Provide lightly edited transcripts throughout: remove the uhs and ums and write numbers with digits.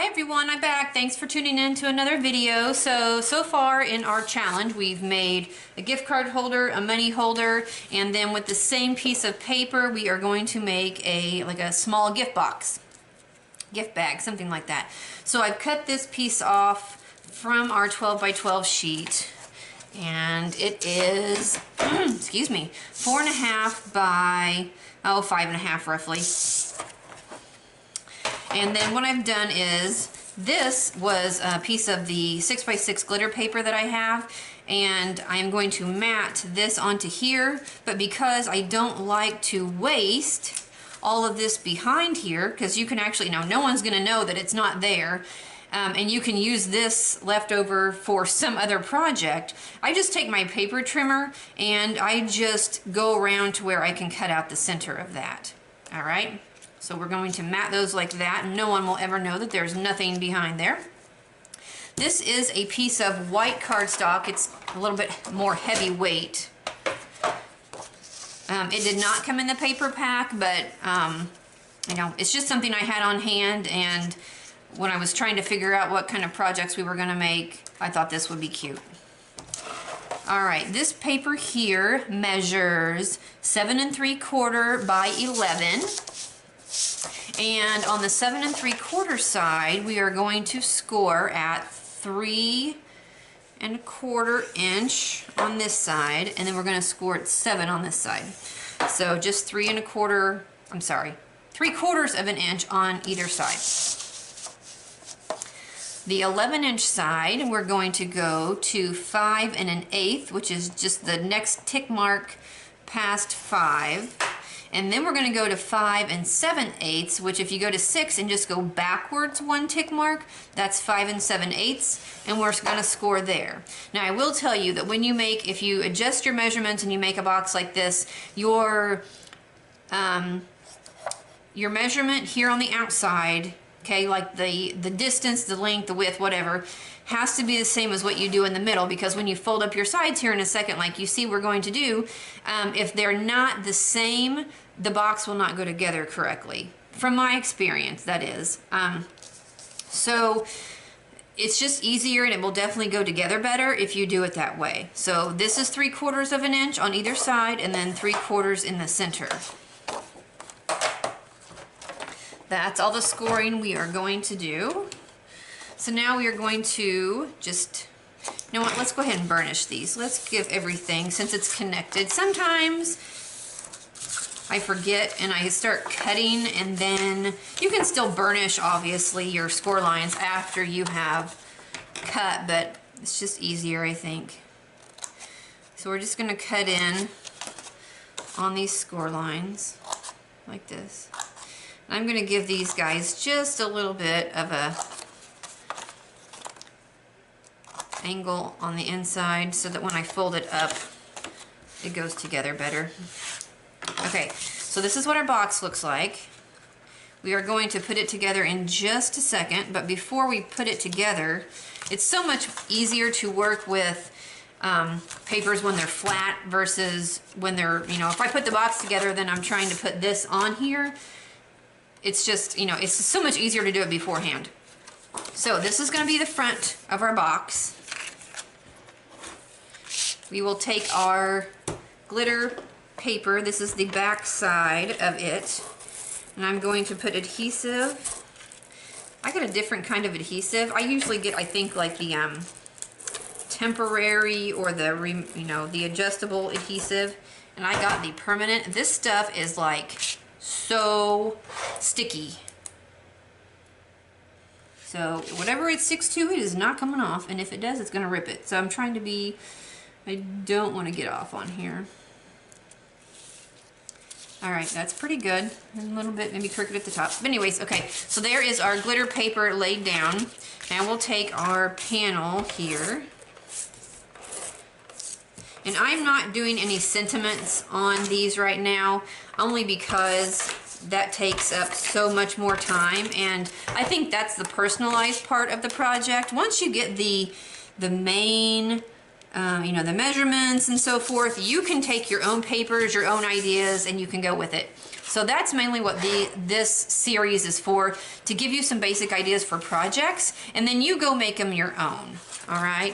Hi everyone, I'm back. Thanks for tuning in to another video. So far in our challenge, we've made a gift card holder, a money holder, and then with the same piece of paper, we are going to make a small gift box, gift bag, something like that. So I've cut this piece off from our 12 by 12 sheet, and it is, excuse me, 4.5 by, 5.5 roughly. And then what I've done is, this was a piece of the 6x6 glitter paper that I have, and I am going to mat this onto here, but because I don't like to waste all of this behind here, because you can actually, no one's going to know that it's not there, and you can use this leftover for some other project. I just take my paper trimmer and I just go around to where I can cut out the center of that. All right? So we're going to mat those like that, and no one will ever know that there's nothing behind there. This is a piece of white cardstock. It's a little bit more heavyweight. It did not come in the paper pack, but it's just something I had on hand, and when I was trying to figure out what kind of projects we were going to make, I thought this would be cute. All right, this paper here measures 7 3/4 by 11. And on the 7 3/4 side, we are going to score at 3 1/4 inch on this side, and then we're going to score at 7 on this side. So just 3 1/4, I'm sorry, 3/4 of an inch on either side. The 11-inch side, we're going to go to 5 1/8, which is just the next tick mark past 5. And then we're going to go to 5 7/8, which if you go to 6 and just go backwards one tick mark, that's 5 7/8, and we're going to score there. Now I will tell you that when you make, if you adjust your measurements and you make a box like this, your measurement here on the outside, okay, like the distance, the length, the width, whatever, has to be the same as what you do in the middle, because when you fold up your sides here in a second, like you see we're going to do, if they're not the same, the box will not go together correctly. From my experience, that is. So it's just easier, and it will definitely go together better if you do it that way. So this is 3/4 of an inch on either side, and then 3/4 in the center. That's all the scoring we are going to do. So now we are going to just, you know what, let's go ahead and burnish these. Let's give everything, since it's connected. Sometimes I forget and I start cutting, and then you can still burnish, obviously, your score lines after you have cut, but it's just easier, I think. So we're just going to cut in on these score lines like this. I'm going to give these guys just a little bit of a angle on the inside so that when I fold it up, it goes together better. Okay, so this is what our box looks like. We are going to put it together in just a second, but before we put it together, it's so much easier to work with papers when they're flat versus when they're, if I put the box together, then I'm trying to put this on here. It's just, it's so much easier to do it beforehand. So this is going to be the front of our box. We will take our glitter paper. This is the back side of it. And I'm going to put adhesive. I got a different kind of adhesive. I usually get, I think, like the temporary or the adjustable adhesive. And I got the permanent. This stuff is like so sticky. So whatever it sticks to, it is not coming off, and if it does, it's going to rip it. So I'm trying to be, I don't want to get off on here. All right, that's pretty good. A little bit maybe crooked at the top. But anyways, okay, so there is our glitter paper laid down. Now we'll take our panel here. And I'm not doing any sentiments on these right now, only because that takes up so much more time, and I think that's the personalized part of the project. Once you get the main you know, the measurements and so forth. You can take your own papers, your own ideas, and you can go with it. So that's mainly what this series is for, to give you some basic ideas for projects, and then you go make them your own, all right?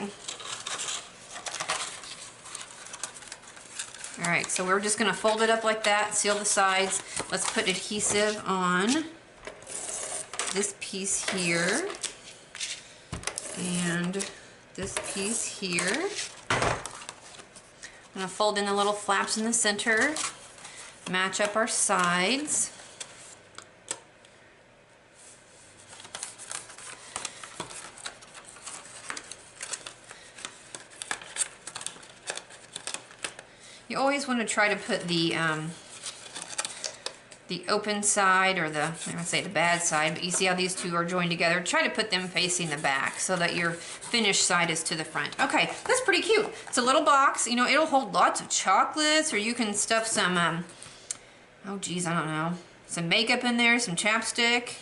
All right, so we're just gonna fold it up like that, seal the sides. Let's put adhesive on this piece here, and this piece here. I'm gonna fold in the little flaps in the center, match up our sides. You always want to try to put the open side, or I would say the bad side, but you see how these two are joined together. Try to put them facing the back so that your finished side is to the front. Okay, that's pretty cute. It's a little box. You know, it'll hold lots of chocolates, or you can stuff some, oh geez, I don't know, some makeup in there, some chapstick.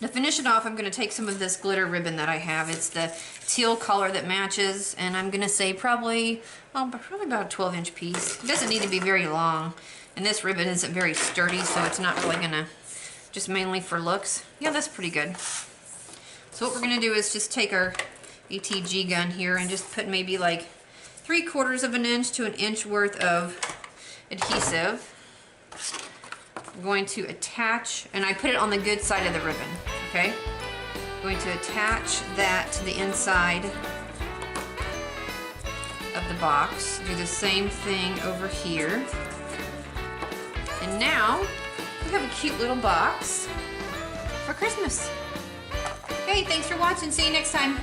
To finish it off, I'm going to take some of this glitter ribbon that I have. It's the teal color that matches, and I'm going to say probably about a 12-inch piece. It doesn't need to be very long, and this ribbon isn't very sturdy, so it's not really going to, just mainly for looks. Yeah, that's pretty good. So what we're going to do is just take our ATG gun here and just put maybe like 3/4 of an inch to an inch worth of adhesive. I'm going to attach, and I put it on the good side of the ribbon, okay? I'm going to attach that to the inside of the box. Do the same thing over here. And now we have a cute little box for Christmas. Okay, thanks for watching. See you next time.